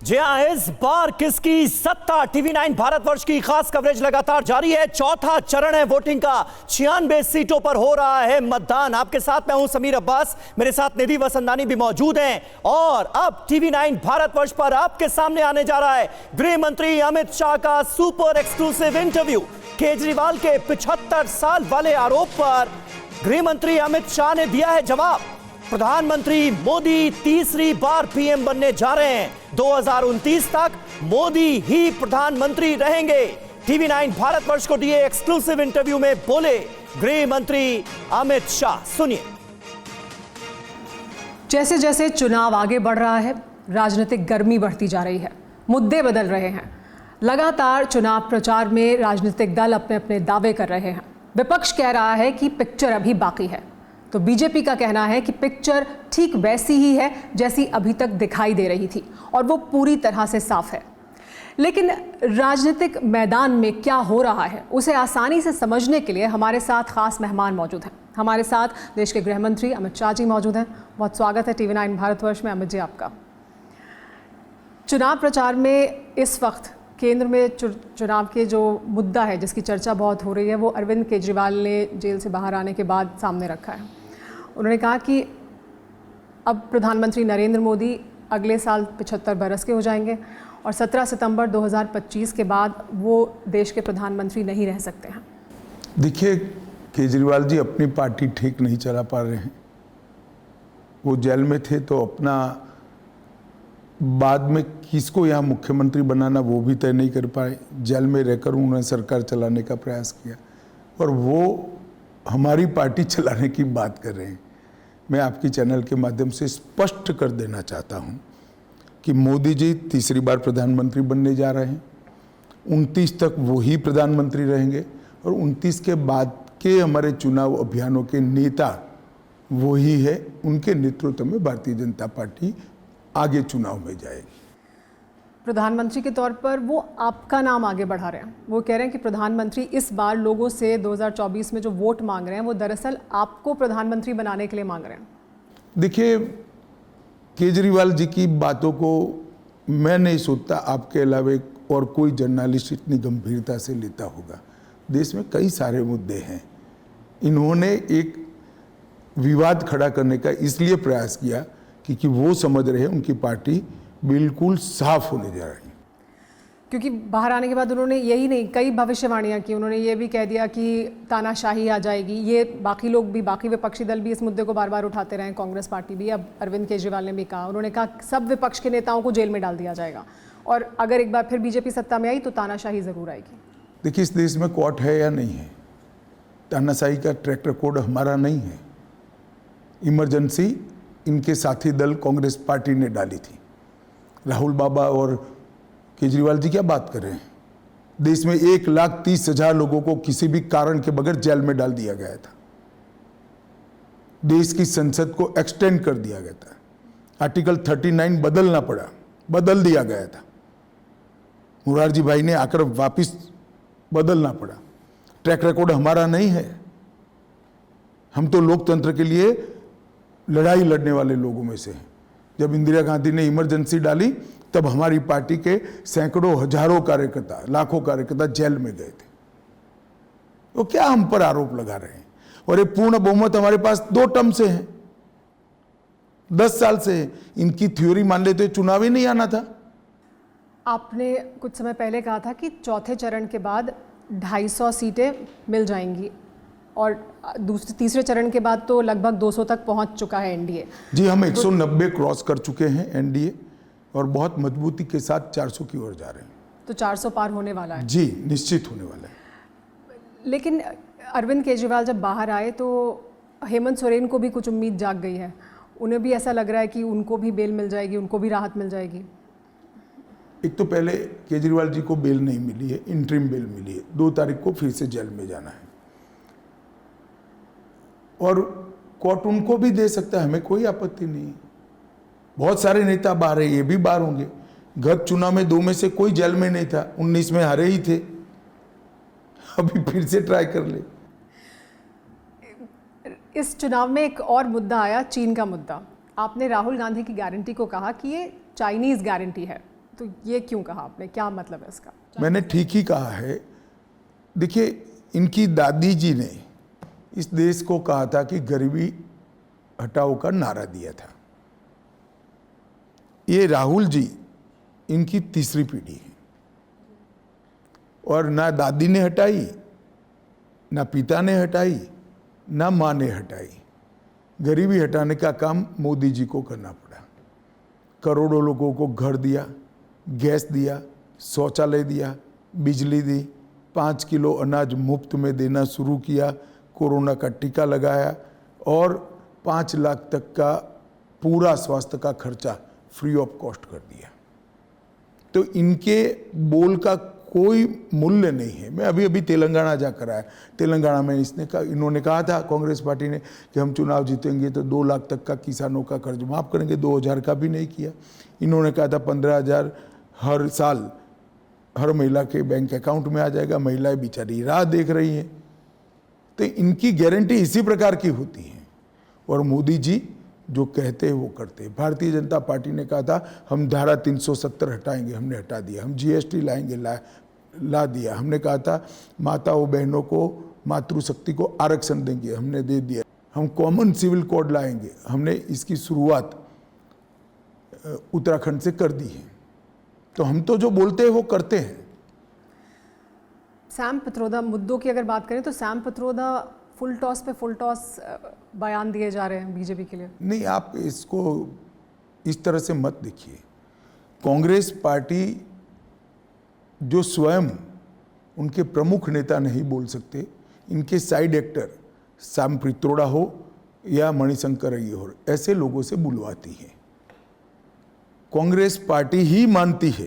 जी हाँ, इस बार किसकी सत्ता? टीवी9 भारतवर्ष की खास कवरेज लगातार जारी है। चौथा चरण है वोटिंग का। 96 सीटों पर हो रहा है मतदान। आपके साथ मैं हूं समीर अब्बास, मेरे साथ निधि वसंदानी भी मौजूद हैं। और अब टीवी9 भारतवर्ष पर आपके सामने आने जा रहा है गृह मंत्री अमित शाह का सुपर एक्सक्लूसिव इंटरव्यू। केजरीवाल के 75 साल वाले आरोप पर गृह मंत्री अमित शाह ने दिया है जवाब। प्रधानमंत्री मोदी तीसरी बार पीएम बनने जा रहे हैं। 2029 तक मोदी ही प्रधानमंत्री रहेंगे। टीवी9 भारतवर्ष को दिए एक्सक्लूसिव इंटरव्यू में बोले गृह मंत्री अमित शाह। सुनिए। जैसे जैसे चुनाव आगे बढ़ रहा है, राजनीतिक गर्मी बढ़ती जा रही है, मुद्दे बदल रहे हैं। लगातार चुनाव प्रचार में राजनीतिक दल अपने अपने दावे कर रहे हैं। विपक्ष कह रहा है कि पिक्चर अभी बाकी है, तो बीजेपी का कहना है कि पिक्चर ठीक वैसी ही है जैसी अभी तक दिखाई दे रही थी और वो पूरी तरह से साफ है। लेकिन राजनीतिक मैदान में क्या हो रहा है उसे आसानी से समझने के लिए हमारे साथ खास मेहमान मौजूद हैं। हमारे साथ देश के गृह मंत्री अमित शाह जी मौजूद हैं। बहुत स्वागत है टीवी9 भारतवर्ष में अमित जी आपका। चुनाव प्रचार में इस वक्त केंद्र में चुनाव के जो मुद्दा है जिसकी चर्चा बहुत हो रही है वो अरविंद केजरीवाल ने जेल से बाहर आने के बाद सामने रखा है। उन्होंने कहा कि अब प्रधानमंत्री नरेंद्र मोदी अगले साल 75 बरस के हो जाएंगे और 17 सितंबर 2025 के बाद वो देश के प्रधानमंत्री नहीं रह सकते हैं। देखिए, केजरीवाल जी अपनी पार्टी ठीक नहीं चला पा रहे हैं। वो जेल में थे तो अपना बाद में किसको यहाँ मुख्यमंत्री बनाना वो भी तय नहीं कर पाए। जेल में रहकर उन्होंने सरकार चलाने का प्रयास किया और वो हमारी पार्टी चलाने की बात कर रहे हैं। मैं आपकी चैनल के माध्यम से स्पष्ट कर देना चाहता हूं कि मोदी जी तीसरी बार प्रधानमंत्री बनने जा रहे हैं। 29 तक वो ही प्रधानमंत्री रहेंगे और 29 के बाद के हमारे चुनाव अभियानों के नेता वो ही है। उनके नेतृत्व में भारतीय जनता पार्टी आगे चुनाव में जाएगी। प्रधानमंत्री के तौर पर वो आपका नाम आगे बढ़ा रहे हैं। वो कह रहे हैं कि प्रधानमंत्री इस बार लोगों से 2024 में जो वोट मांग रहे हैं वो दरअसल आपको प्रधानमंत्री बनाने के लिए मांग रहे हैं। देखिए, केजरीवाल जी की बातों को मैं नहीं सोचता आपके अलावा और कोई जर्नलिस्ट इतनी गंभीरता से लेता होगा। देश में कई सारे मुद्दे हैं। इन्होंने एक विवाद खड़ा करने का इसलिए प्रयास किया क्योंकि वो समझ रहे हैं उनकी पार्टी बिल्कुल साफ होने जा रही है। क्योंकि बाहर आने के बाद उन्होंने यही नहीं, कई भविष्यवाणियां की। उन्होंने ये भी कह दिया कि तानाशाही आ जाएगी। ये बाकी लोग भी, बाकी विपक्षी दल भी इस मुद्दे को बार बार उठाते रहे, कांग्रेस पार्टी भी। अब अरविंद केजरीवाल ने भी कहा, उन्होंने कहा सब विपक्ष के नेताओं को जेल में डाल दिया जाएगा और अगर एक बार फिर बीजेपी सत्ता में आई तो तानाशाही ज़रूर आएगी। देखिए, इस देश में कोर्ट है या नहीं है, तानाशाही का ट्रैक रिकॉर्ड हमारा नहीं है। इमरजेंसी इनके साथी दल कांग्रेस पार्टी ने डाली थी। राहुल बाबा और केजरीवाल जी क्या बात कर रहे हैं? देश में 1,30,000 लोगों को किसी भी कारण के बगैर जेल में डाल दिया गया था। देश की संसद को एक्सटेंड कर दिया गया था। आर्टिकल 39 बदलना पड़ा, बदल दिया गया था। मुरारजी भाई ने आकर वापस बदलना पड़ा। ट्रैक रिकॉर्ड हमारा नहीं है। हम तो लोकतंत्र के लिए लड़ाई लड़ने वाले लोगों में से हैं। जब इंदिरा गांधी ने इमरजेंसी डाली तब हमारी पार्टी के सैकड़ों हजारों कार्यकर्ता, लाखों कार्यकर्ता जेल में गए थे। तो क्या हम पर आरोप लगा रहे हैं? और ये पूर्ण बहुमत हमारे पास 2 टर्म से है, 10 साल से है। इनकी थ्योरी मान लेते चुनाव ही नहीं आना था। आपने कुछ समय पहले कहा था कि चौथे चरण के बाद 250 सीटें मिल जाएंगी और तीसरे चरण के बाद तो लगभग 200 तक पहुंच चुका है एनडीए। जी, हम 190 क्रॉस कर चुके हैं एनडीए और बहुत मजबूती के साथ 400 की ओर जा रहे हैं। तो 400 पार होने वाला है? जी, निश्चित होने वाला है। लेकिन अरविंद केजरीवाल जब बाहर आए तो हेमंत सोरेन को भी कुछ उम्मीद जाग गई है। उन्हें भी ऐसा लग रहा है कि उनको भी बेल मिल जाएगी, उनको भी राहत मिल जाएगी। एक तो पहले केजरीवाल जी को बेल नहीं मिली है, इंटरिम बेल मिली है। 2 तारीख को फिर से जेल में जाना है और कोर्ट उनको भी दे सकता है, हमें कोई आपत्ति नहीं। बहुत सारे नेता बाहर है, ये भी बाहर होंगे। गत चुनाव में 2 में से कोई जेल में नहीं था, 19 में हारे ही थे। अभी फिर से ट्राई कर ले। इस चुनाव में एक और मुद्दा आया, चीन का मुद्दा। आपने राहुल गांधी की गारंटी को कहा कि ये चाइनीज़ गारंटी है, तो ये क्यों कहा आपने, क्या मतलब है इसका? मैंने ठीक ही कहा है। देखिए, इनकी दादी जी ने इस देश को कहा था कि गरीबी हटाओ का नारा दिया था। ये राहुल जी इनकी तीसरी पीढ़ी है, और ना दादी ने हटाई, ना पिता ने हटाई, ना माँ ने हटाई। गरीबी हटाने का काम मोदी जी को करना पड़ा। करोड़ों लोगों को घर दिया, गैस दिया, शौचालय दिया, बिजली दी, 5 किलो अनाज मुफ्त में देना शुरू किया, कोरोना का टीका लगाया, और 5 लाख तक का पूरा स्वास्थ्य का खर्चा फ्री ऑफ कॉस्ट कर दिया। तो इनके बोल का कोई मूल्य नहीं है। मैं अभी अभी तेलंगाना जाकर आया। तेलंगाना में इन्होंने कहा था, कांग्रेस पार्टी ने, कि हम चुनाव जीतेंगे तो 2 लाख तक का किसानों का कर्ज माफ़ करेंगे। 2000 का भी नहीं किया। इन्होंने कहा था 15,000 हर साल हर महिला के बैंक अकाउंट में आ जाएगा। महिलाएं बेचारी राह देख रही हैं। तो इनकी गारंटी इसी प्रकार की होती है, और मोदी जी जो कहते हैं वो करते हैं। भारतीय जनता पार्टी ने कहा था हम धारा 370 हटाएंगे, हमने हटा दिया। हम जीएसटी लाएंगे, ला दिया। हमने कहा था माताओं बहनों को, मातृशक्ति को आरक्षण देंगे, हमने दे दिया। हम कॉमन सिविल कोड लाएंगे, हमने इसकी शुरुआत उत्तराखंड से कर दी है। तो हम तो जो बोलते हैं वो करते हैं। सैम पित्रोदा मुद्दों की अगर बात करें तो सैम पित्रोदा फुल टॉस पे फुल टॉस बयान दिए जा रहे हैं बीजेपी के लिए। नहीं, आप इसको इस तरह से मत देखिए। कांग्रेस पार्टी जो स्वयं उनके प्रमुख नेता नहीं बोल सकते, इनके साइड एक्टर सैम पित्रोदा हो या मणिशंकर अय्यर हो, ऐसे लोगों से बुलवाती है। कांग्रेस पार्टी ही मानती है,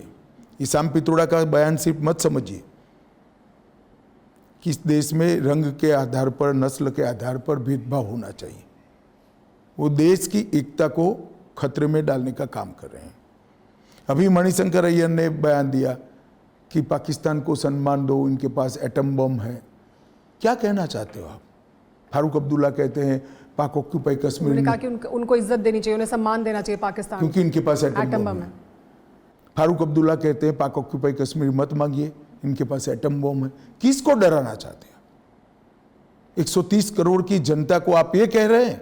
ये सैम पित्रोदा का बयान सिर्फ मत समझिए कि इस देश में रंग के आधार पर, नस्ल के आधार पर भेदभाव होना चाहिए। वो देश की एकता को खतरे में डालने का काम कर रहे हैं। अभी मणिशंकर अय्यर ने बयान दिया कि पाकिस्तान को सम्मान दो, इनके पास एटम बम है। क्या कहना चाहते हो आप? फारूक अब्दुल्ला कहते हैं पाक ऑक्यूपाई कश्मीर उन्होंने कहा कि उनको इज्जत देनी चाहिए, उन्हें सम्मान देना चाहिए पाकिस्तान, क्योंकि इनके पास एटम बम है। फारूक अब्दुल्ला कहते हैं पाक ऑक्यूपाई कश्मीर मत मांगिए, इनके पास एटम बम है। किसको डराना चाहते हैं? 130 करोड़ की जनता को आप ये कह रहे हैं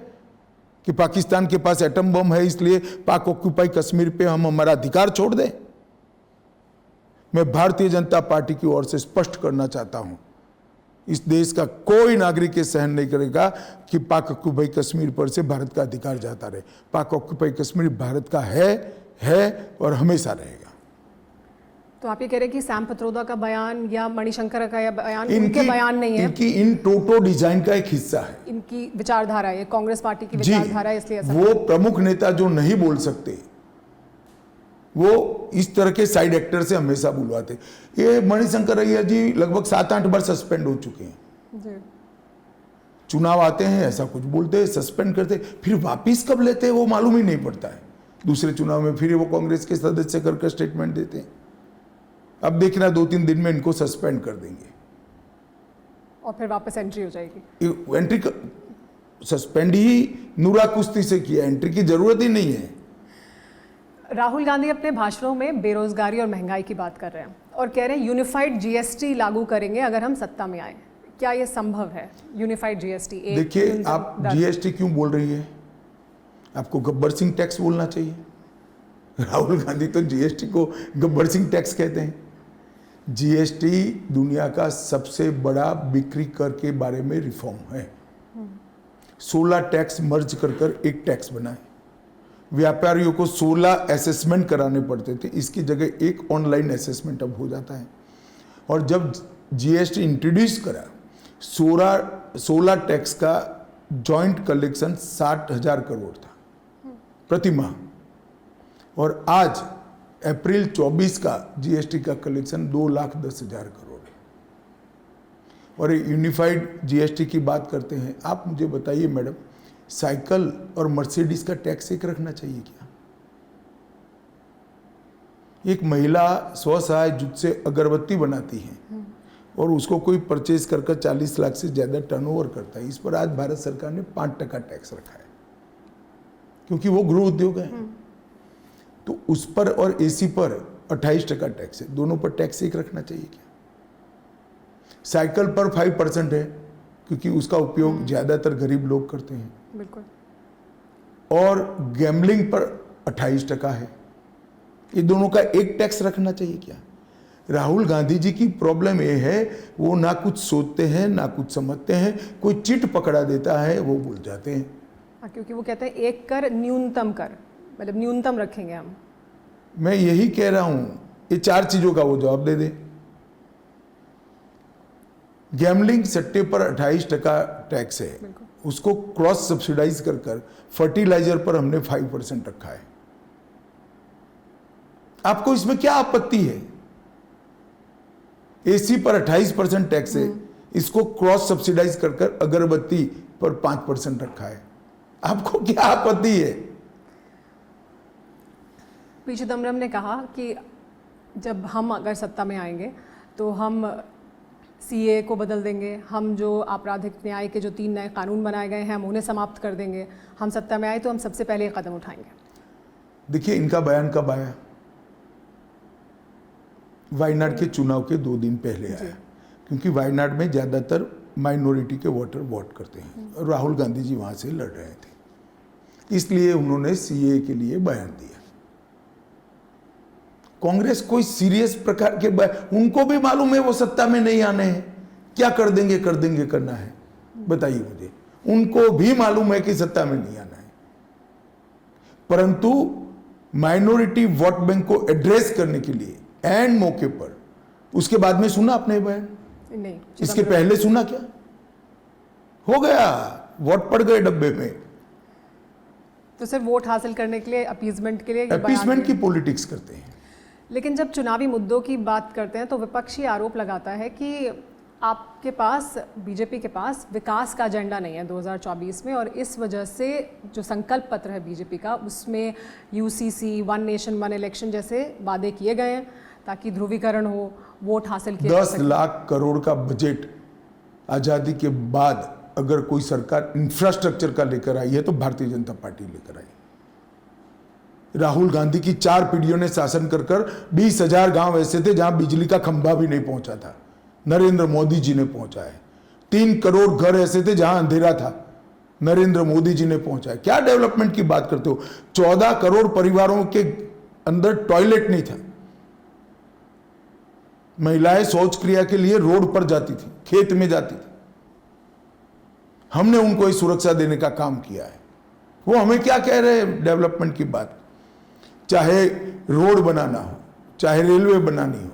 कि पाकिस्तान के पास एटम बम है, इसलिए पाक ऑक्यूपाई कश्मीर पे हम हमारा अधिकार छोड़ दें? मैं भारतीय जनता पार्टी की ओर से स्पष्ट करना चाहता हूं, इस देश का कोई नागरिक ये सहन नहीं करेगा कि पाक ऑक्यूपाई कश्मीर पर से भारत का अधिकार जाता रहे। पाक ऑक्यूपाई कश्मीर भारत का है और हमेशा रहेगा। तो आप ये कह रहे हैं कि सैम पित्रोदा का बयान या मणिशंकर का बयान इनके बयान नहीं है, इनकी इन टोटो डिजाइन का एक हिस्सा है, इनकी विचारधारा है, कांग्रेस पार्टी की विचारधारा है, इसलिए वो प्रमुख नेता जो नहीं बोल सकते वो इस तरह के साइड एक्टर से हमेशा बुलवाते। ये मणिशंकर अय्यर जी लगभग 7-8 बार सस्पेंड हो चुके हैं जी। चुनाव आते हैं ऐसा कुछ बोलते हैं, सस्पेंड करते, फिर वापिस कब लेते हैं वो मालूम ही नहीं पड़ता है। दूसरे चुनाव में फिर वो कांग्रेस के सदस्य करके स्टेटमेंट देते हैं। अब देखना 2-3 दिन में इनको सस्पेंड कर देंगे और फिर वापस एंट्री हो जाएगी। एंट्री सस्पेंड ही नूरा कुश्ती से किया, एंट्री की जरूरत ही नहीं है। राहुल गांधी अपने भाषणों में बेरोजगारी और महंगाई की बात कर रहे हैं और कह रहे हैं यूनिफाइड जीएसटी लागू करेंगे अगर हम सत्ता में आए। क्या ये संभव है यूनिफाइड जीएसटी? देखिए, आप जीएसटी क्यों बोल रही है? आपको गब्बर सिंह टैक्स बोलना चाहिए। राहुल गांधी तो जीएसटी को गब्बर सिंह टैक्स कहते हैं। जीएसटी दुनिया का सबसे बड़ा बिक्री कर के बारे में रिफॉर्म है। 16 टैक्स मर्ज कर एक टैक्स बनाए। व्यापारियों को 16 असेसमेंट कराने पड़ते थे, इसकी जगह एक ऑनलाइन असेसमेंट अब हो जाता है। और जब जीएसटी इंट्रोड्यूस करा, 16 टैक्स का जॉइंट कलेक्शन 60,000 करोड़ था प्रति माह, और आज अप्रैल 24 का जीएसटी का कलेक्शन 2,10,000 करोड़ है। और यूनिफाइड जीएसटी की बात करते हैं, आप मुझे बताइए मैडम, साइकिल और मर्सिडीज का टैक्स एक रखना चाहिए क्या? एक महिला स्वसहाय जुट से अगरबत्ती बनाती है और उसको कोई परचेज कर 40 लाख से ज्यादा टर्नओवर करता है, इस पर आज भारत सरकार ने 5% टैक्स रखा है, क्योंकि वो गृह उद्योग है। तो उस पर और एसी पर 28% टैक्स है, दोनों पर टैक्स एक रखना चाहिए क्या? साइकिल पर 5% है क्योंकि उसका उपयोग ज्यादातर गरीब लोग करते हैं, बिल्कुल। और गैम्बलिंग पर 28% है, ये दोनों का एक टैक्स रखना चाहिए क्या? राहुल गांधी जी की प्रॉब्लम ये है, वो ना कुछ सोचते हैं ना कुछ समझते हैं, कोई चिट पकड़ा देता है वो भूल जाते हैं। हाँ, क्योंकि वो कहते हैं एक कर न्यूनतम कर, मतलब न्यूनतम रखेंगे हम। मैं यही कह रहा हूं, ये 4 चीजों का वो जवाब दे दे। गैम्बलिंग सट्टे पर 28% टैक्स है, उसको क्रॉस सब्सिडाइज कर फर्टिलाइजर पर हमने 5% रखा है। आपको इसमें क्या आपत्ति है? एसी पर 28% टैक्स है, इसको क्रॉस सब्सिडाइज कर अगरबत्ती पर 5% रखा है, आपको क्या आपत्ति है? पी चिदम्बरम ने कहा कि जब हम अगर सत्ता में आएंगे तो हम सीए को बदल देंगे, हम जो आपराधिक न्याय के जो 3 नए कानून बनाए गए हैं हम उन्हें समाप्त कर देंगे, हम सत्ता में आए तो हम सबसे पहले ये कदम उठाएंगे। देखिए, इनका बयान कब आया? वायनाड के चुनाव के 2 दिन पहले आया, क्योंकि वायनाड में ज्यादातर माइनॉरिटी के वोटर वोट करते हैं और राहुल गांधी जी वहां से लड़ रहे थे, इसलिए उन्होंने सीए के लिए बयान दिया। कांग्रेस कोई सीरियस प्रकार के उनको भी मालूम है वो सत्ता में नहीं आने हैं, क्या कर देंगे करना है, बताइए मुझे। उनको भी मालूम है कि सत्ता में नहीं आना है, परंतु माइनॉरिटी वोट बैंक को एड्रेस करने के लिए एंड मौके पर, उसके बाद में सुना आपने बयान? नहीं, इसके पहले सुना क्या? हो गया, वोट पड़ गए डब्बे में। तो सिर्फ वोट हासिल करने के लिए, अपीजमेंट के लिए, अपीजमेंट की पॉलिटिक्स करते हैं। लेकिन जब चुनावी मुद्दों की बात करते हैं तो विपक्षी आरोप लगाता है कि आपके पास, बीजेपी के पास विकास का एजेंडा नहीं है 2024 में, और इस वजह से जो संकल्प पत्र है बीजेपी का उसमें यूसीसी, 1 नेशन 1 इलेक्शन जैसे वादे किए गए हैं ताकि ध्रुवीकरण हो, वोट हासिल किया 10 लाख करोड़ का बजट आजादी के बाद अगर कोई सरकार इंफ्रास्ट्रक्चर का लेकर आई है तो भारतीय जनता पार्टी लेकर आई। राहुल गांधी की 4 पीढ़ियों ने शासन कर 20,000 गांव ऐसे थे जहां बिजली का खंभा भी नहीं पहुंचा था, नरेंद्र मोदी जी ने पहुंचाया। 3 करोड़ घर ऐसे थे जहां अंधेरा था, नरेंद्र मोदी जी ने पहुंचाया। क्या डेवलपमेंट की बात करते हो? 14 करोड़ परिवारों के अंदर टॉयलेट नहीं था, महिलाएं शौच क्रिया के लिए रोड पर जाती थी, खेत में जाती थी, हमने उनको इस सुरक्षा देने का काम किया है। वो हमें क्या कह रहे हैं डेवलपमेंट की बात? चाहे रोड बनाना हो, चाहे रेलवे बनानी हो,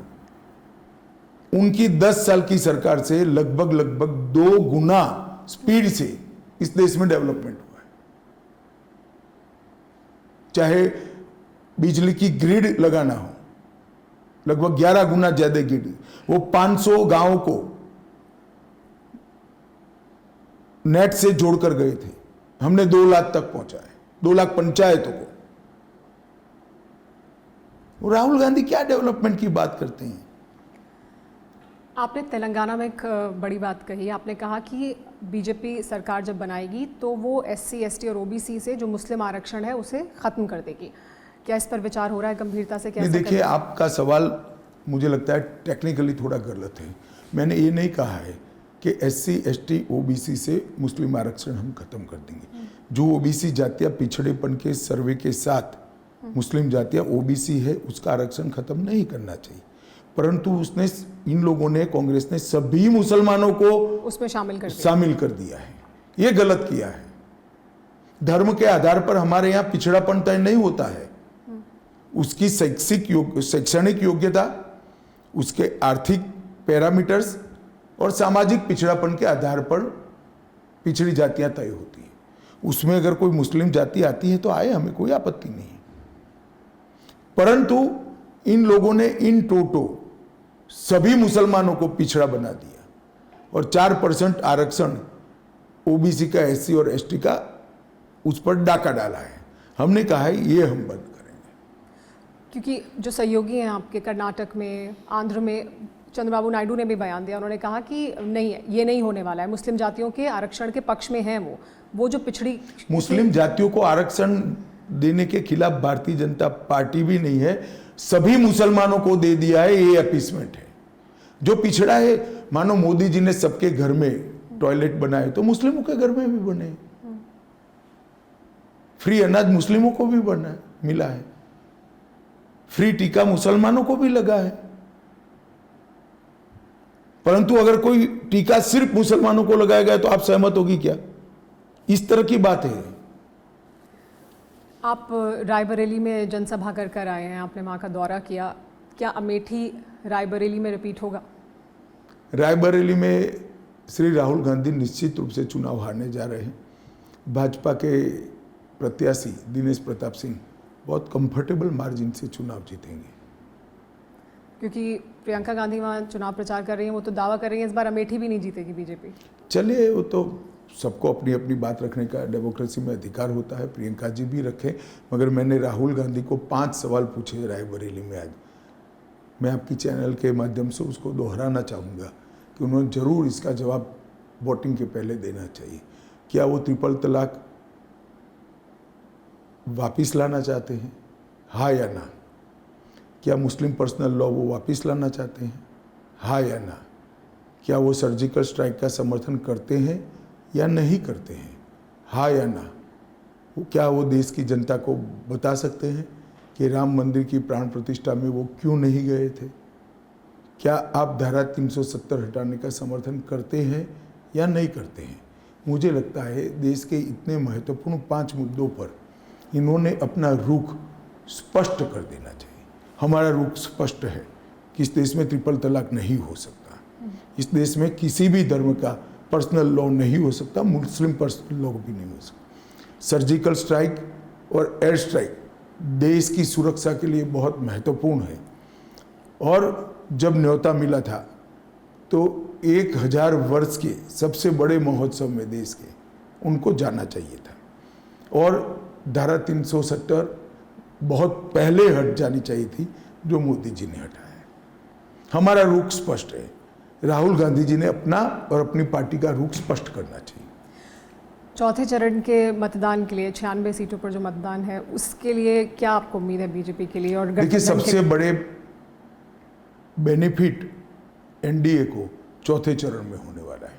उनकी 10 साल की सरकार से लगभग 2 गुना स्पीड से इस देश में डेवलपमेंट हुआ है। चाहे बिजली की ग्रिड लगाना हो, लगभग 11 गुना ज्यादा ग्रिड। वो 500 गांवों को नेट से जोड़कर गए थे, हमने 2 लाख तक पहुंचाए, 2 लाख पंचायतों को। राहुल गांधी क्या डेवलपमेंट की बात करते हैं? आपने तेलंगाना में एक बड़ी बात कही, आपने कहा कि बीजेपी सरकार जब बनाएगी तो वो SC, ST और OBC से जो मुस्लिम आरक्षण है उसे खत्म कर देगी। क्या इस पर विचार हो रहा है गंभीरता से? कैसे? देखिए, आपका सवाल मुझे लगता है टेक्निकली थोड़ा गलत है। मैंने ये नहीं कहा है कि SC, ST, OBC से मुस्लिम आरक्षण हम खत्म कर देंगे। जो OBC जातियां पिछड़ेपन के सर्वे के साथ मुस्लिम जातियां OBC है, उसका आरक्षण खत्म नहीं करना चाहिए, परंतु उसने, इन लोगों ने, कांग्रेस ने सभी मुसलमानों को उसमें शामिल कर दिया है। ये गलत किया है। धर्म के आधार पर हमारे यहाँ पिछड़ापन तय नहीं होता है, उसकी शैक्षणिक योग्यता, उसके आर्थिक पैरामीटर्स और सामाजिक पिछड़ापन के आधार पर पिछड़ी जातियां तय होती हैं। उसमें अगर कोई मुस्लिम जाति आती है तो आए, हमें कोई आपत्ति नहीं है, परंतु इन लोगों ने इन टोटो सभी मुसलमानों को पिछड़ा बना दिया और 4% आरक्षण OBC का, SC और ST का उस पर डाका डाला है। हमने कहा है ये हम बंद करेंगे। क्योंकि जो सहयोगी हैं आपके कर्नाटक में, आंध्र में, चंद्रबाबू नायडू ने भी बयान दिया, उन्होंने कहा कि नहीं, ये नहीं होने वाला है, मुस्लिम जातियों के आरक्षण के पक्ष में हैं वो जो पिछड़ी मुस्लिम जातियों को आरक्षण देने के खिलाफ भारतीय जनता पार्टी भी नहीं है, सभी मुसलमानों को दे दिया है, ये अपीसमेंट है। जो पिछड़ा है, मानो मोदी जी ने सबके घर में टॉयलेट बनाए तो मुस्लिमों के घर में भी बने, फ्री अनाज मुस्लिमों को भी बना मिला है, फ्री टीका मुसलमानों को भी लगा है। परंतु अगर कोई टीका सिर्फ मुसलमानों को लगाया गया तो आप सहमत होगी क्या? इस तरह की बात है। आप रायबरेली में जनसभा कर आए हैं, आपने वहाँ का दौरा किया, क्या अमेठी रायबरेली में रिपीट होगा? रायबरेली में श्री राहुल गांधी निश्चित रूप से चुनाव हारने जा रहे हैं। भाजपा के प्रत्याशी दिनेश प्रताप सिंह बहुत कंफर्टेबल मार्जिन से चुनाव जीतेंगे। क्योंकि प्रियंका गांधी वहाँ चुनाव प्रचार कर रही हैं, वो तो दावा कर रही हैं इस बार अमेठी भी नहीं जीतेगी बीजेपी। चलिए, वो तो सबको अपनी अपनी बात रखने का डेमोक्रेसी में अधिकार होता है, प्रियंका जी भी रखें। मगर मैंने राहुल गांधी को 5 सवाल पूछे रायबरेली में आज। मैं आपकी चैनल के माध्यम से उसको दोहराना चाहूँगा कि उन्होंने ज़रूर इसका जवाब वोटिंग के पहले देना चाहिए। क्या वो ट्रिपल तलाक वापिस लाना चाहते हैं, हाँ या ना? क्या मुस्लिम पर्सनल लॉ वो वापस लाना चाहते हैं, हाँ या ना? क्या वो सर्जिकल स्ट्राइक का समर्थन करते हैं या नहीं करते हैं, हाँ या ना? क्या वो देश की जनता को बता सकते हैं कि राम मंदिर की प्राण प्रतिष्ठा में वो क्यों नहीं गए थे? क्या आप धारा 370 हटाने का समर्थन करते हैं या नहीं करते हैं? मुझे लगता है देश के इतने महत्वपूर्ण 5 मुद्दों पर इन्होंने अपना रुख स्पष्ट कर देना चाहिए। हमारा रुख स्पष्ट है कि इस देश में ट्रिपल तलाक नहीं हो सकता, इस देश में किसी भी धर्म का पर्सनल लॉ नहीं हो सकता, मुस्लिम पर्सनल लॉ भी नहीं हो सकता। सर्जिकल स्ट्राइक और एयर स्ट्राइक देश की सुरक्षा के लिए बहुत महत्वपूर्ण है। और जब न्योता मिला था तो 1000 वर्ष के सबसे बड़े महोत्सव में देश के उनको जाना चाहिए था। और धारा 370 बहुत पहले हट जानी चाहिए थी, जो मोदी जी ने हटाया है। हमारा रुख स्पष्ट है। राहुल गांधी जी ने अपना और अपनी पार्टी का रुख स्पष्ट करना चाहिए। चौथे चरण के मतदान के लिए 96 सीटों पर जो मतदान है, उसके लिए क्या आपको उम्मीद है बीजेपी के लिए? और देखिए, सबसे बड़े बेनिफिट एनडीए को चौथे चरण में होने वाला है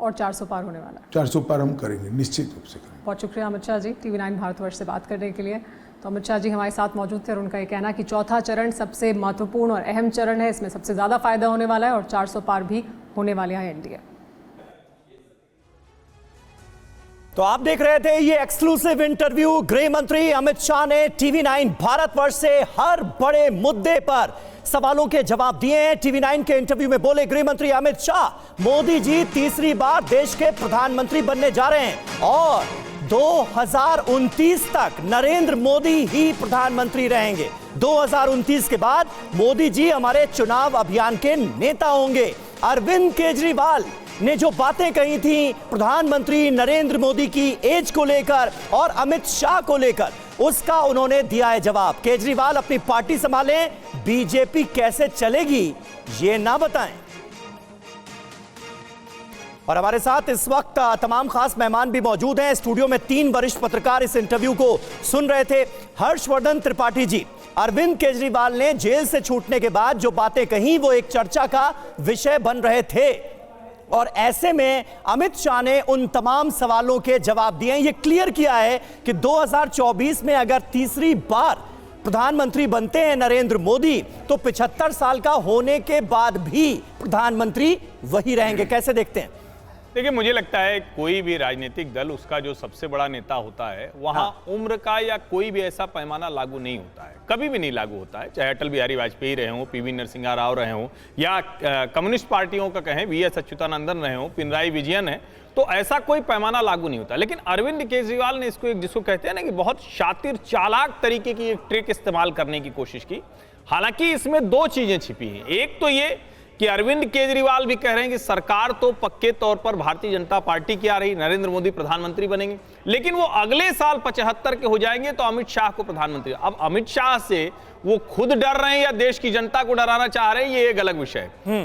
और 400 पार होने वाला है। 400 पार हम करेंगे, निश्चित रूप से करेंगे। बहुत शुक्रिया अमित शाह जी, TV9 भारतवर्ष से बात करने के लिए। तो अमित शाह जी हमारे साथ मौजूद थे और उनका ये कहना कि चौथा चरण सबसे महत्वपूर्ण और अहम चरण है, इसमें सबसे ज़्यादा फायदा होने वाला है और 400 पार भी होने वाले हैं एनडीए। तो आप देख रहे थे ये एक्सक्लूसिव इंटरव्यू। गृह मंत्री अमित शाह ने TV9 भारतवर्ष से हर बड़े मुद्दे पर सवालों के जवाब दिए हैं। TV9 के इंटरव्यू में बोले गृह मंत्री अमित शाह, मोदी जी तीसरी बार देश के प्रधानमंत्री बनने जा रहे हैं और 2029 तक नरेंद्र मोदी ही प्रधानमंत्री रहेंगे। 2029 के बाद मोदी जी हमारे चुनाव अभियान के नेता होंगे। अरविंद केजरीवाल ने जो बातें कही थी प्रधानमंत्री नरेंद्र मोदी की एज को लेकर और अमित शाह को लेकर, उसका उन्होंने दिया है जवाब। केजरीवाल अपनी पार्टी संभालें, बीजेपी कैसे चलेगी ये ना बताएं। और हमारे साथ इस वक्त तमाम खास मेहमान भी मौजूद हैं। स्टूडियो में 3 वरिष्ठ पत्रकार इस इंटरव्यू को सुन रहे थे। हर्षवर्धन त्रिपाठी जी, अरविंद केजरीवाल ने जेल से छूटने के बाद जो बातें कही वो एक चर्चा का विषय बन रहे थे और ऐसे में अमित शाह ने उन तमाम सवालों के जवाब दिए। ये क्लियर किया है कि 2024 में अगर तीसरी बार प्रधानमंत्री बनते हैं नरेंद्र मोदी तो 75 साल का होने के बाद भी प्रधानमंत्री वही रहेंगे। कैसे देखते हैं? देखिए, मुझे लगता है कोई भी राजनीतिक दल, उसका जो सबसे बड़ा नेता होता है, वहाँ उम्र का या कोई भी ऐसा पैमाना लागू नहीं होता है, कभी भी नहीं लागू होता है। चाहे अटल बिहारी वाजपेयी रहे हों, PV नरसिम्हा राव रहे हों या कम्युनिस्ट पार्टियों का कहें VS अच्युतानंदन रहे हों, पिनराई विजयन है, तो ऐसा कोई पैमाना लागू नहीं होता। लेकिन अरविंद केजरीवाल ने इसको एक, जिसको कहते हैं ना कि बहुत शातिर चालाक तरीके की एक ट्रिक इस्तेमाल करने की कोशिश की। हालांकि इसमें 2 चीजें छिपी हैं। एक तो ये कि अरविंद केजरीवाल भी कह रहे हैं कि सरकार तो पक्के तौर पर भारतीय जनता पार्टी की आ रही, नरेंद्र मोदी प्रधानमंत्री बनेंगे, लेकिन वो अगले साल 75 के हो जाएंगे तो अमित शाह को प्रधानमंत्री। अब अमित शाह से वो खुद डर रहे हैं या देश की जनता को डराना चाह रहे हैं, ये एक अलग विषय है।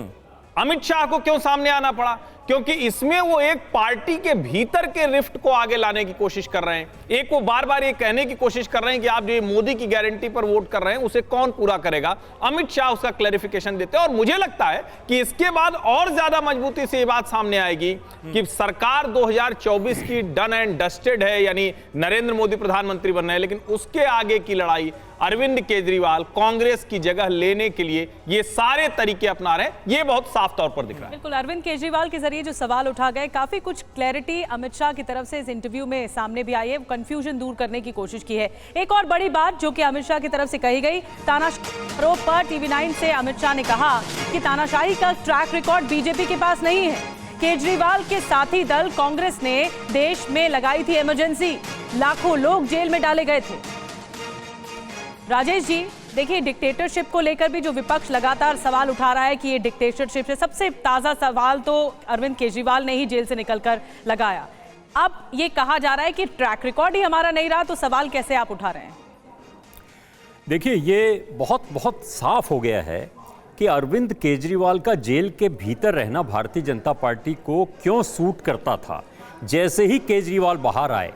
अमित शाह को क्यों सामने आना पड़ा? क्योंकि इसमें वो एक पार्टी के भीतर के रिफ्ट को आगे लाने की कोशिश कर रहे हैं। एक वो बार बार ये कहने की कोशिश कर रहे हैं कि आप जो ये मोदी की गारंटी पर वोट कर रहे हैं उसे कौन पूरा करेगा। अमित शाह उसका क्लैरिफिकेशन देते हैं और मुझे लगता है कि इसके बाद और ज्यादा मजबूती से ये बात सामने आएगी कि सरकार 2024 की डन एंड डस्टेड है, यानी नरेंद्र मोदी प्रधानमंत्री बन रहे हैं, लेकिन उसके आगे की लड़ाई अरविंद केजरीवाल कांग्रेस की जगह लेने के लिए ये सारे तरीके अपना रहे हैं। ये बहुत साफ तौर पर दिख रहा है। बिल्कुल, अरविंद केजरीवाल के जरिए जो सवाल उठा गए, काफी कुछ क्लैरिटी अमित शाह की तरफ से इस इंटरव्यू में सामने भी आई है, कंफ्यूजन दूर करने की कोशिश की है। एक और बड़ी बात जो कि अमित शाह की तरफ से कही गई, तानाशाही आरोप पर TV9 से अमित शाह ने कहा कि तानाशाही का ट्रैक रिकॉर्ड बीजेपी के पास नहीं है। केजरीवाल के साथी दल कांग्रेस ने देश में लगाई थी इमरजेंसी, लाखों लोग जेल में डाले गए थे। राजेश जी, देखिए, डिक्टेटरशिप को लेकर भी जो विपक्ष लगातार सवाल उठा रहा है कि ये डिक्टेटरशिप है, सबसे ताज़ा सवाल तो अरविंद केजरीवाल ने ही जेल से निकलकर लगाया। अब ये कहा जा रहा है कि ट्रैक रिकॉर्ड ही हमारा नहीं रहा, तो सवाल कैसे आप उठा रहे हैं? देखिए, ये बहुत साफ हो गया है कि अरविंद केजरीवाल का जेल के भीतर रहना भारतीय जनता पार्टी को क्यों सूट करता था। जैसे ही केजरीवाल बाहर आए,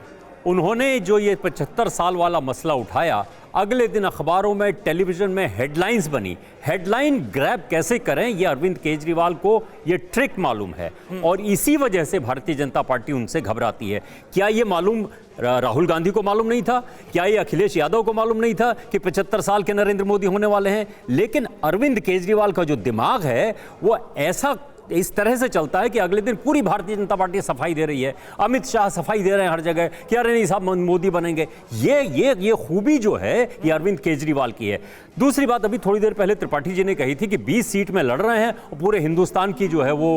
उन्होंने जो ये 75 साल वाला मसला उठाया, अगले दिन अखबारों में, टेलीविजन में हेडलाइंस बनी। हेडलाइन ग्रैब कैसे करें, ये अरविंद केजरीवाल को ये ट्रिक मालूम है और इसी वजह से भारतीय जनता पार्टी उनसे घबराती है। क्या ये मालूम राहुल गांधी को मालूम नहीं था? क्या ये अखिलेश यादव को मालूम नहीं था कि 75 साल के नरेंद्र मोदी होने वाले हैं? लेकिन अरविंद केजरीवाल का जो दिमाग है वो ऐसा इस तरह से चलता है कि अगले दिन पूरी भारतीय जनता पार्टी सफाई दे रही है, अमित शाह सफाई दे रहे हैं हर जगह कि अरे नहीं साहब मोदी बनेंगे। ये खूबी जो है ये अरविंद केजरीवाल की है। दूसरी बात, अभी थोड़ी देर पहले त्रिपाठी जी ने कही थी कि 20 सीट में लड़ रहे हैं और पूरे हिंदुस्तान की जो है वो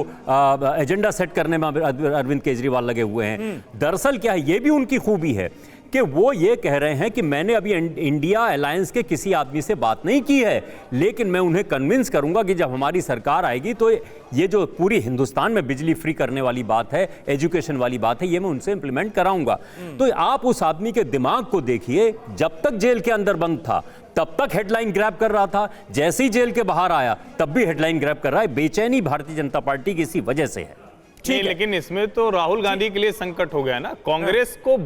एजेंडा सेट करने में अरविंद केजरीवाल लगे हुए हैं। दरअसल क्या है, ये भी उनकी खूबी है कि वो ये कह रहे हैं कि मैंने अभी इंडिया अलायंस के किसी आदमी से बात नहीं की है, लेकिन मैं उन्हें कन्विंस करूंगा कि जब हमारी सरकार आएगी तो ये जो पूरी हिंदुस्तान में बिजली फ्री करने वाली बात है, एजुकेशन वाली बात है, ये मैं उनसे इंप्लीमेंट कराऊंगा। तो आप उस आदमी के दिमाग को देखिए, जब तक जेल के अंदर बंद था तब तक हेडलाइन ग्रैब कर रहा था, जैसे ही जेल के बाहर आया तब भी हेडलाइन ग्रैब कर रहा है। बेचैनी भारतीय जनता पार्टी की इसी वजह से है। नहीं, लेकिन इसमें तो राहुल गांधी के लिए संकट हो गया ना, कांग्रेस को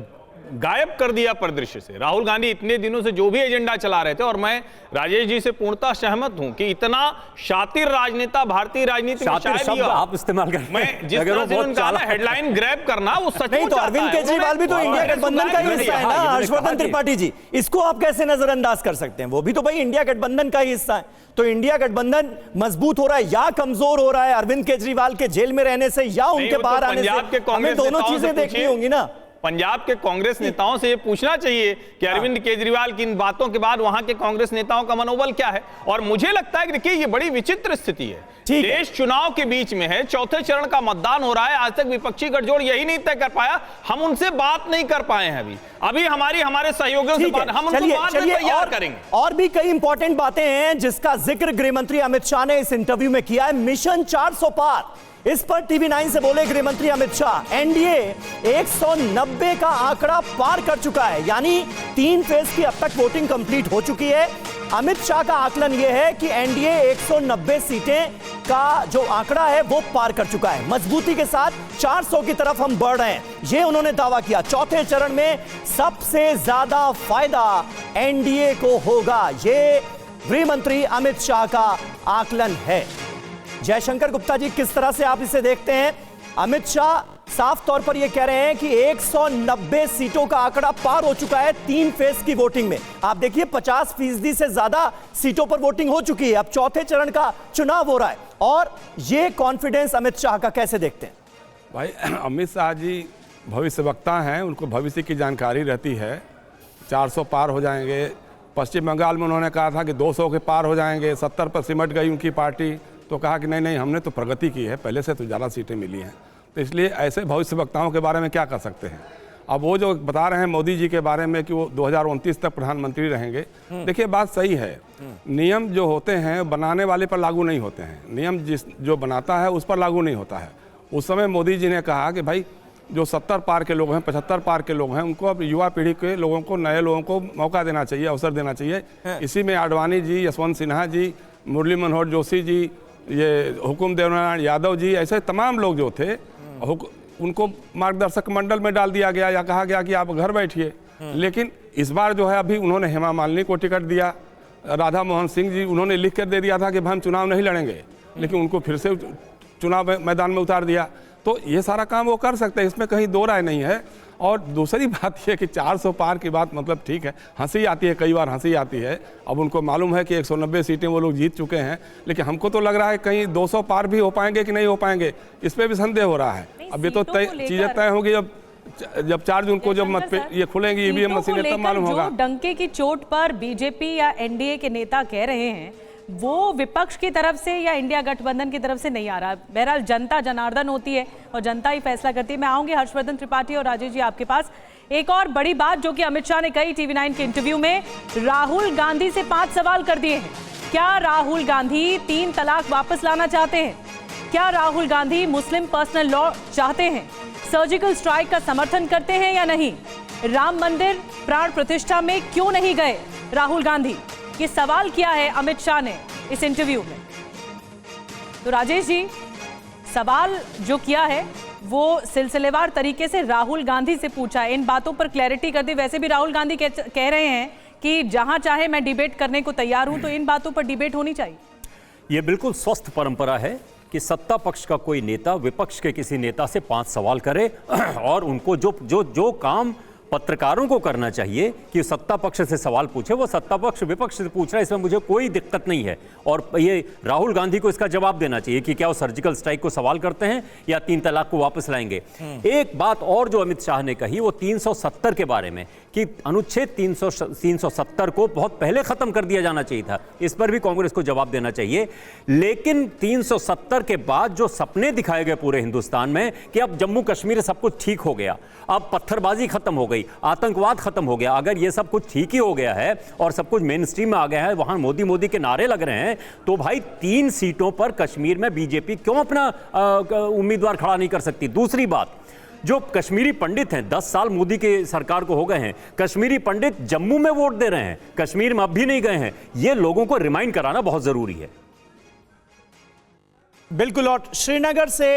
गायब कर दिया परिदृश्य से। राहुल गांधी इतने दिनों से जो भी एजेंडा चला रहे थे, और मैं राजेश जी से पूर्णतः सहमत हूं कि इतना शातिर राजनेता भारतीय राजनीति में शायद ही आप इस्तेमाल कर, मैं जिस तरह से उनका हेडलाइन ग्रैब करना वो सच नहीं, तो अरविंद केजरीवाल भी तो इंडिया गठबंधन का ही हिस्सा है ना हर्षवर्धन त्रिपाठी जी, इसको आप कैसे नजरअंदाज कर सकते हैं? वो भी तो भाई इंडिया गठबंधन का ही हिस्सा है। तो इंडिया गठबंधन मजबूत हो रहा है या कमजोर हो रहा है अरविंद केजरीवाल के जेल में रहने से या उनके बाहर आने से? हमें दोनों चीजें देखनी होंगी ना। पंजाब के कांग्रेस नेताओं से ये पूछना चाहिए कि अरविंद केजरीवाल की इन बातों के बाद वहां के कांग्रेस नेताओं का मनोबल क्या है। और मुझे लगता है कि देखिए, ये बड़ी विचित्र स्थिति है। देश चुनाव के बीच में है, चौथे चरण का मतदान हो रहा है। आज तक विपक्षी गठजोड़ यही नहीं तय कर पाया, हम उनसे बात नहीं कर पाए हैं। अभी हमारे सहयोगियों से बात, हम उनको बाद में तैयार करेंगे। और भी कई इंपॉर्टेंट बातें हैं जिसका जिक्र गृह मंत्री अमित शाह ने इस इंटरव्यू में किया है। मिशन 400 पार, इस पर TV9 से बोले गृह मंत्री अमित शाह। एनडीए 190 का आंकड़ा पार कर चुका है, यानी 3 फेज की अब तक वोटिंग कंप्लीट हो चुकी है। अमित शाह का आकलन यह है कि एनडीए 190 सीटें का जो आंकड़ा है वो पार कर चुका है। मजबूती के साथ 400 की तरफ हम बढ़ रहे हैं, ये उन्होंने दावा किया। चौथे चरण में सबसे ज्यादा फायदा एनडीए को होगा, ये गृह मंत्री अमित शाह का आकलन है। जयशंकर गुप्ता जी, किस तरह से आप इसे देखते हैं? अमित शाह साफ तौर पर यह कह रहे हैं कि 190 सीटों का आंकड़ा पार हो चुका है 3 फेज की वोटिंग में। आप देखिए, 50% से ज्यादा सीटों पर वोटिंग हो चुकी है। अब चौथे चरण का चुनाव हो रहा है, और यह कॉन्फिडेंस अमित शाह का कैसे देखते हैं? भाई, अमित शाह जी भविष्यवक्ता हैं, उनको भविष्य की जानकारी रहती है। 400 पार हो जाएंगे। पश्चिम बंगाल में उन्होंने कहा था कि 200 के पार हो जाएंगे, 70 पर सिमट गई उनकी पार्टी, तो कहा कि नहीं, हमने तो प्रगति की है, पहले से तो ज़्यादा सीटें मिली हैं। तो इसलिए ऐसे भविष्यवक्ताओं के बारे में क्या कर सकते हैं। अब वो जो बता रहे हैं मोदी जी के बारे में कि वो 2029 तक प्रधानमंत्री रहेंगे, देखिए बात सही है। नियम जो होते हैं बनाने वाले पर लागू नहीं होते हैं, नियम जो बनाता है उस पर लागू नहीं होता है। उस समय मोदी जी ने कहा कि भाई जो 70 पार के लोग हैं, 75 पार के लोग हैं, उनको अब युवा पीढ़ी के लोगों को, नए लोगों को मौका देना चाहिए, अवसर देना चाहिए। इसी में आडवाणी जी, यशवंत सिन्हा जी, मुरली मनोहर जोशी जी ये हुकुम देवनारायण यादव जी, ऐसे तमाम लोग जो थे उनको मार्गदर्शक मंडल में डाल दिया गया या कहा गया कि आप घर बैठिए। लेकिन इस बार जो है अभी उन्होंने हेमा मालिनी को टिकट दिया, राधा मोहन सिंह जी उन्होंने लिख कर दे दिया था कि हम चुनाव नहीं लड़ेंगे, लेकिन उनको फिर से चुनाव मैदान में उतार दिया। तो ये सारा काम वो कर सकते हैं, इसमें कहीं दो राय नहीं है। और दूसरी बात यह कि 400 पार की बात मतलब ठीक है, हंसी आती है, कई बार हंसी आती है। अब उनको मालूम है कि 190 सीटें वो लोग जीत चुके हैं, लेकिन हमको तो लग रहा है कहीं 200 पार भी हो पाएंगे कि नहीं हो पाएंगे, इस पर भी संदेह हो रहा है। अब ये तो चीज़ें तय होंगी जब 4 जून को जब ये खुलेंगी ईवीएम मशीनें, तब मालूम होगा। डंके की चोट पर बीजेपी या एनडीए के नेता कह रहे हैं वो विपक्ष की तरफ से या इंडिया गठबंधन की तरफ से नहीं आ रहा। बहरहाल जनता जनार्दन होती है और जनता ही फैसला करती है। मैं आऊंगी हर्षवर्धन त्रिपाठी और राजेश जी आपके पास। एक और बड़ी बात जो कि अमित शाह ने कही टीवी9 के इंटरव्यू में, राहुल गांधी से 5 सवाल कर दिए हैं। क्या राहुल गांधी 3 तलाक वापस लाना चाहते हैं? क्या राहुल गांधी मुस्लिम पर्सनल लॉ चाहते हैं? सर्जिकल स्ट्राइक का समर्थन करते हैं या नहीं? राम मंदिर प्राण प्रतिष्ठा में क्यों नहीं गए राहुल गांधी? ये सवाल किया है अमित शाह ने इस इंटरव्यू में। तो राजेश जी, सवाल जो किया है वो सिलसिलेवार तरीके से राहुल गांधी से पूछा है, इन बातों पर क्लैरिटी कर दी। वैसे भी राहुल गांधी कह रहे हैं कि जहां चाहे मैं डिबेट करने को तैयार हूं, तो इन बातों पर डिबेट होनी चाहिए। ये बिल्कुल स्वस्थ परंपरा है कि सत्ता पक्ष का कोई नेता विपक्ष के किसी नेता से 5 सवाल करे और उनको जो काम पत्रकारों को करना चाहिए कि सत्ता पक्ष से सवाल पूछे, वो सत्ता पक्ष विपक्ष से पूछ रहा है, इसमें मुझे कोई दिक्कत नहीं है। और ये राहुल गांधी को इसका जवाब देना चाहिए कि क्या वो सर्जिकल स्ट्राइक को सवाल करते हैं या 3 तलाक को वापस लाएंगे। एक बात और जो अमित शाह ने कही वो 370 के बारे में, कि अनुच्छेद 370 को बहुत पहले खत्म कर दिया जाना चाहिए था। इस पर भी कांग्रेस को जवाब देना चाहिए। लेकिन 370 के बाद जो सपने दिखाए गए पूरे हिंदुस्तान में कि अब जम्मू कश्मीर सब कुछ ठीक हो गया, अब पत्थरबाजी खत्म हो गई, आतंकवाद खत्म हो गया, अगर ये सब कुछ ठीक ही हो गया है और सब कुछ मेन स्ट्रीम में आ गया है, वहां मोदी मोदी के नारे लग रहे हैं, तो भाई 3 सीटों पर कश्मीर में बीजेपी क्यों अपना उम्मीदवार खड़ा नहीं कर सकती? दूसरी बात, जो कश्मीरी पंडित हैं, 10 साल मोदी के सरकार को हो गए हैं, कश्मीरी पंडित जम्मू में वोट दे रहे हैं, कश्मीर में अब भी नहीं गए हैं। ये लोगों को रिमाइंड कराना बहुत जरूरी है। बिल्कुल। और श्रीनगर से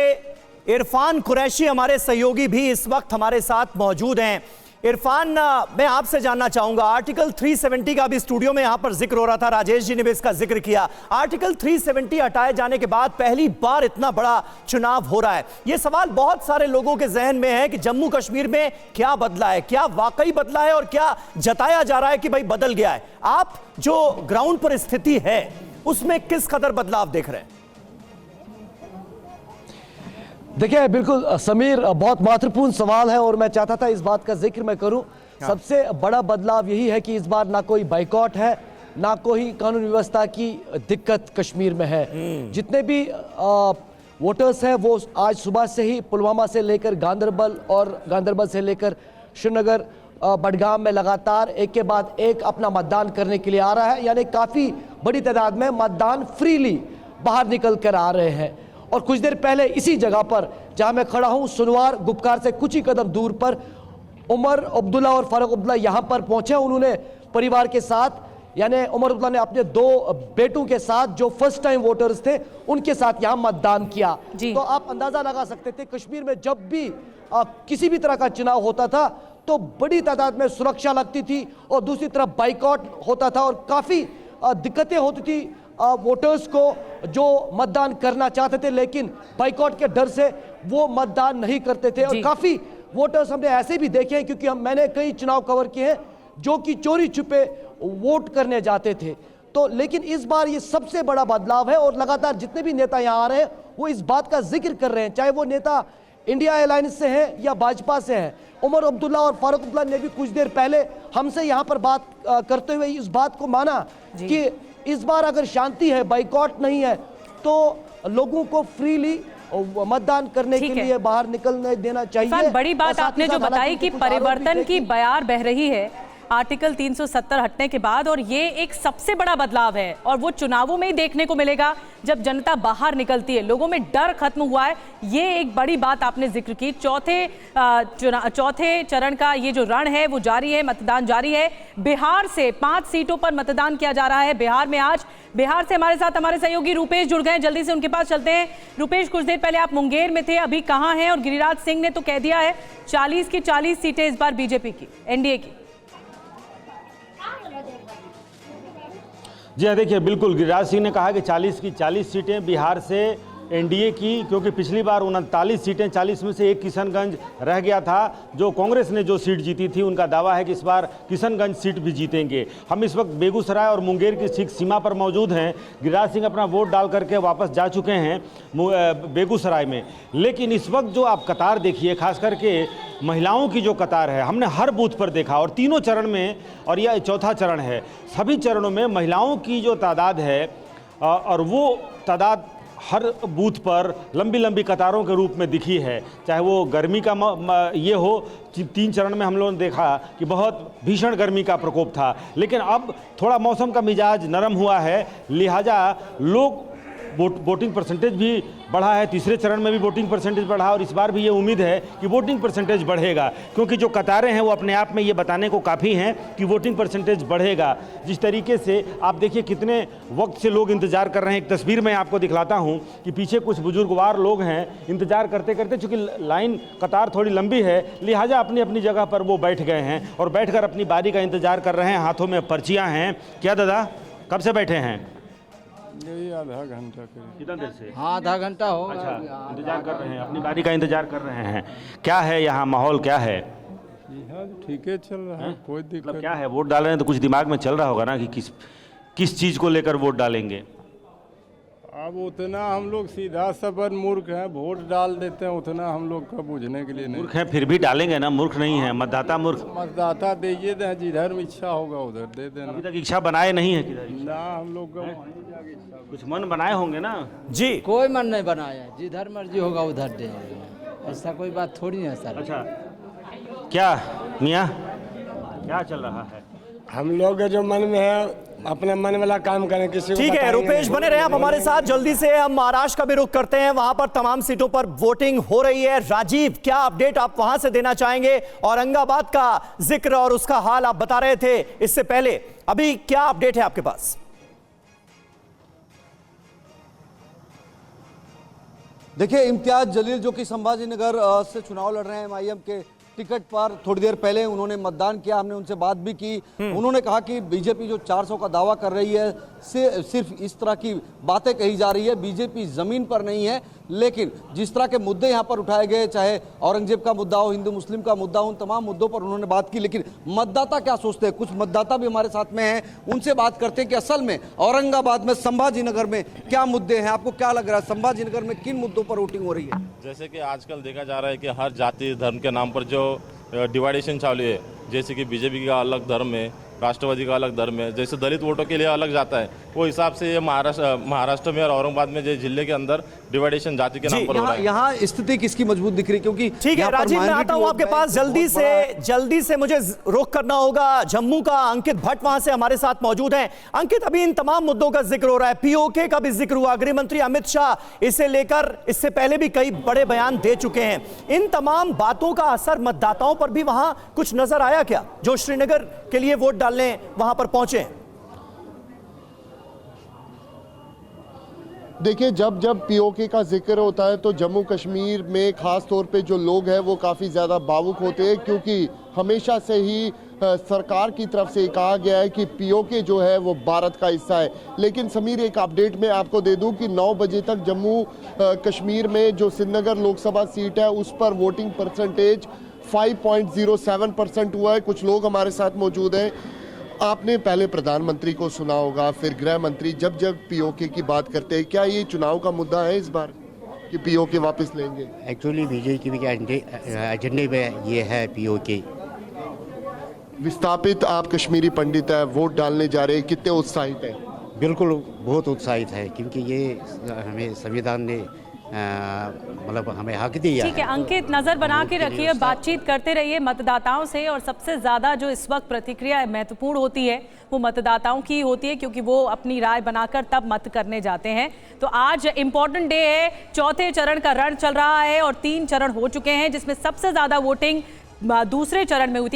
इरफान कुरैशी हमारे सहयोगी भी इस वक्त हमारे साथ मौजूद हैं। इरफान, मैं आपसे जानना चाहूंगा, आर्टिकल 370 का भी स्टूडियो में यहां पर जिक्र हो रहा था, राजेश जी ने भी इसका जिक्र किया। आर्टिकल 370 हटाए जाने के बाद पहली बार इतना बड़ा चुनाव हो रहा है। यह सवाल बहुत सारे लोगों के जहन में है कि जम्मू कश्मीर में क्या बदला है, क्या वाकई बदला है और क्या जताया जा रहा है कि भाई बदल गया है। आप जो ग्राउंड पर स्थिति है उसमें किस कदर बदलाव देख रहे हैं? देखिए, बिल्कुल समीर, बहुत महत्वपूर्ण सवाल है और मैं चाहता था इस बात का जिक्र मैं करूं। सबसे बड़ा बदलाव यही है कि इस बार ना कोई बाइकॉट है, ना कोई कानून व्यवस्था की दिक्कत कश्मीर में है। जितने भी वोटर्स हैं वो आज सुबह से ही पुलवामा से लेकर गांदरबल और गांदरबल से लेकर श्रीनगर, बडगाम में लगातार एक के बाद एक अपना मतदान करने के लिए आ रहा है। यानी काफ़ी बड़ी तादाद में मतदान फ्रीली बाहर निकल कर आ रहे हैं। और कुछ देर पहले इसी जगह पर जहां मैं खड़ा हूं, सुनवार गुपकार से कुछ ही कदम दूर पर उमर अब्दुल्ला और फारूक अब्दुल्ला यहां पर पहुंचे। उन्होंने परिवार के साथ, यानी उमर अब्दुल्ला ने अपने 2 बेटों के साथ जो फर्स्ट टाइम वोटर्स थे उनके साथ यहां मतदान किया। तो आप अंदाजा लगा सकते थे कश्मीर में जब भी किसी भी तरह का चुनाव होता था तो बड़ी तादाद में सुरक्षा लगती थी और दूसरी तरफ बाइकआउट होता था और काफ़ी दिक्कतें होती थी वोटर्स को जो मतदान करना चाहते थे, लेकिन बाइकआउट के डर से वो मतदान नहीं करते थे। और काफ़ी वोटर्स हमने ऐसे भी देखे हैं, क्योंकि मैंने कई चुनाव कवर किए हैं जो कि चोरी छुपे वोट करने जाते थे। तो लेकिन इस बार ये सबसे बड़ा बदलाव है और लगातार जितने भी नेता यहाँ आ रहे हैं वो इस बात का जिक्र कर रहे हैं, चाहे वो नेता इंडिया अलायंस से हैं या भाजपा से हैं। उमर अब्दुल्ला और फारूक अब्दुल्ला ने भी कुछ देर पहले हमसे यहाँ पर बात करते हुए इस बात को माना कि इस बार अगर शांति है, बाइकॉट नहीं है, तो लोगों को फ्रीली मतदान करने के लिए बाहर निकलने देना चाहिए। बड़ी बात आपने जो बताई कि परिवर्तन की बयार बह रही है, आर्टिकल 370 हटने के बाद, और ये एक सबसे बड़ा बदलाव है और वो चुनावों में ही देखने को मिलेगा जब जनता बाहर निकलती है, लोगों में डर खत्म हुआ है। ये एक बड़ी बात आपने जिक्र की। चौथे चरण का ये जो रण है वो जारी है, मतदान जारी है। बिहार से 5 सीटों पर मतदान किया जा रहा है बिहार में आज। बिहार से हमारे साथ हमारे सहयोगी रुपेश जुड़ गए हैं, जल्दी से उनके पास चलते हैं। रुपेश, कुछ देर पहले आप मुंगेर में थे, अभी कहां हैं? और गिरिराज सिंह ने तो कह दिया है 40 की 40 सीटें इस बार बीजेपी की, एनडीए की। जी हाँ, देखिए बिल्कुल गिरिराज सिंह ने कहा कि 40 की 40 सीटें बिहार से एनडीए की, क्योंकि पिछली बार 39 सीटें 40 में से एक किशनगंज रह गया था। जो कांग्रेस ने जो सीट जीती थी, उनका दावा है कि इस बार किशनगंज सीट भी जीतेंगे। हम इस वक्त बेगूसराय और मुंगेर की ठीक सीमा पर मौजूद हैं। गिरिराज सिंह अपना वोट डाल करके वापस जा चुके हैं बेगूसराय में, लेकिन इस वक्त जो आप कतार देखिए, खास करके महिलाओं की जो कतार है, हमने हर बूथ पर देखा, और तीनों चरण में, और यह चौथा चरण है, सभी चरणों में महिलाओं की जो तादाद है, और वो तादाद हर बूथ पर लंबी लंबी कतारों के रूप में दिखी है। चाहे वो गर्मी का ये हो, 3 चरण में हम लोगों ने देखा कि बहुत भीषण गर्मी का प्रकोप था, लेकिन अब थोड़ा मौसम का मिजाज नरम हुआ है, लिहाजा लोग वोटिंग परसेंटेज भी बढ़ा है। तीसरे चरण में भी वोटिंग परसेंटेज बढ़ा, और इस बार भी ये उम्मीद है कि वोटिंग परसेंटेज बढ़ेगा, क्योंकि जो कतारें हैं वो अपने आप में ये बताने को काफ़ी हैं कि वोटिंग परसेंटेज बढ़ेगा। जिस तरीके से आप देखिए कितने वक्त से लोग इंतजार कर रहे हैं। एक तस्वीर मैं आपको दिखलाता हूं कि पीछे कुछ बुजुर्गवार लोग हैं, इंतजार करते करते, चूँकि लाइन कतार थोड़ी लंबी है, लिहाजा अपनी अपनी जगह पर वो बैठ गए हैं और बैठकर अपनी बारी का इंतजार कर रहे हैं। हाथों में पर्चियाँ हैं। क्या दादा, कब से बैठे हैं? यही आधा घंटा कितना देर से? हाँ, आधा घंटा हो। अच्छा, इंतजार कर रहे हैं, अपनी बारी का इंतजार कर रहे हैं। क्या है यहाँ माहौल, क्या है? ठीक है, चल रहा है, कोई दिक्कत मतलब क्या है, वोट डाल रहे हैं तो कुछ दिमाग में चल रहा होगा ना कि किस चीज़ को लेकर वोट डालेंगे? अब उतना हम लोग सीधा सबन मूर्ख हैं, वोट डाल देते हैं, उतना हम लोग का बुझने के लिए नहीं। मूर्ख हैं फिर भी डालेंगे ना, मूर्ख नहीं है मतदाता। मूर्ख मतदाता दीजिए दें, जिधर में इच्छा होगा उधर दे देना। अभी तक इच्छा बनाए नहीं है किधर? ना, हम लोग का वहीं जाके इच्छा। कुछ मन बनाए होंगे ना? जी, कोई मन नहीं बनाया, जिधर मर्जी होगा उधर दे, ऐसा कोई बात थोड़ी है सर। अच्छा, क्या मियाँ क्या चल रहा है? हम लोग के जो मन में है अपना मन वाला काम करें, किसी को ठीक है। बताएंगे रुपेश नहीं। बने रहे आप हमारे साथ। जल्दी से हम महाराष्ट्र का भी रुख करते हैं, वहां पर तमाम सीटों पर वोटिंग हो रही है। राजीव, क्या अपडेट आप वहां से देना चाहेंगे? औरंगाबाद का जिक्र और उसका हाल आप बता रहे थे इससे पहले, अभी क्या अपडेट है आपके पास? देखिए, इम्तियाज जलील जो कि संभाजीनगर से चुनाव लड़ रहे हैं एमआईएम के टिकट पर, थोड़ी देर पहले उन्होंने मतदान किया, हमने उनसे बात भी की। उन्होंने कहा कि बीजेपी जो 400 का दावा कर रही है, सिर्फ इस तरह की बातें कही जा रही है, बीजेपी जमीन पर नहीं है। लेकिन जिस तरह के मुद्दे यहाँ पर उठाए गए, चाहे औरंगजेब का मुद्दा हो, हिंदू मुस्लिम का मुद्दा हो, उन तमाम मुद्दों पर उन्होंने बात की। लेकिन मतदाता क्या सोचते हैं, कुछ मतदाता भी हमारे साथ में हैं, उनसे बात करते हैं कि असल में औरंगाबाद में, संभाजीनगर में क्या मुद्दे हैं। आपको क्या लग रहा है, संभाजीनगर में किन मुद्दों पर वोटिंग हो रही है? जैसे कि आजकल देखा जा रहा है कि हर जाति धर्म के नाम पर जो डिवाइडेशन चालू है, जैसे कि बीजेपी का अलग धर्म है, राष्ट्रवादी का अलग धर्म है, जैसे दलित वोटों के लिए अलग जाता है, वो हिसाब से ये महाराष्ट्र में और औरंगाबाद में जो जिले के अंदर डिवाइडेशन जाति के नाम पर हो रहा है। यहाँ स्थिति किसकी मजबूत दिख रही? क्योंकि ठीक है राजीव, मैं आता हूं आपके पास। जल्दी से मुझे रुख करना होगा जम्मू का। अंकित भट्ट वहां से हमारे साथ मौजूद हैं। अंकित, अभी इन तमाम मुद्दों का जिक्र हो रहा है, पीओके का भी जिक्र हुआ, गृह मंत्री अमित शाह इसे लेकर इससे पहले भी कई बड़े बयान दे चुके हैं। इन तमाम बातों का असर मतदाताओं पर भी वहां कुछ नजर आया क्या, जो श्रीनगर के लिए वोट डालने वहां पर पहुंचे? देखिए, जब जब पीओके का जिक्र होता है तो जम्मू कश्मीर में खास तौर पे जो लोग हैं वो काफ़ी ज़्यादा भावुक होते हैं, क्योंकि हमेशा से ही सरकार की तरफ से कहा गया है कि पीओके जो है वो भारत का हिस्सा है। लेकिन समीर, एक अपडेट मैं आपको दे दूं कि 9 बजे तक जम्मू कश्मीर में जो श्रीनगर लोकसभा सीट है उस पर वोटिंग परसेंटेज 5.07% हुआ है। कुछ लोग हमारे साथ मौजूद हैं। आपने पहले प्रधानमंत्री को सुना होगा, फिर गृह मंत्री, जब जब पीओके की बात करते हैं, क्या ये चुनाव का मुद्दा है इस बार कि पीओके वापस लेंगे? एक्चुअली बीजेपी के एजेंडे में ये है पीओके। विस्थापित आप कश्मीरी पंडित है, वोट डालने जा रहे हैं, कितने उत्साहित हैं? बिल्कुल बहुत उत्साहित है, क्योंकि ये हमें संविधान ने मतलब हमें हक दिया ठीक है अंकित, नजर बना के रखिए, बातचीत करते रहिए मतदाताओं से। और सबसे ज्यादा जो इस वक्त प्रतिक्रिया महत्वपूर्ण होती है वो मतदाताओं की होती है, क्योंकि वो अपनी राय बनाकर तब मत करने जाते हैं। तो आज इंपॉर्टेंट डे है, चौथे चरण का रण चल रहा है और 3 चरण हो चुके हैं, जिसमें सबसे ज्यादा वोटिंग दूसरे चरण में हुई थी।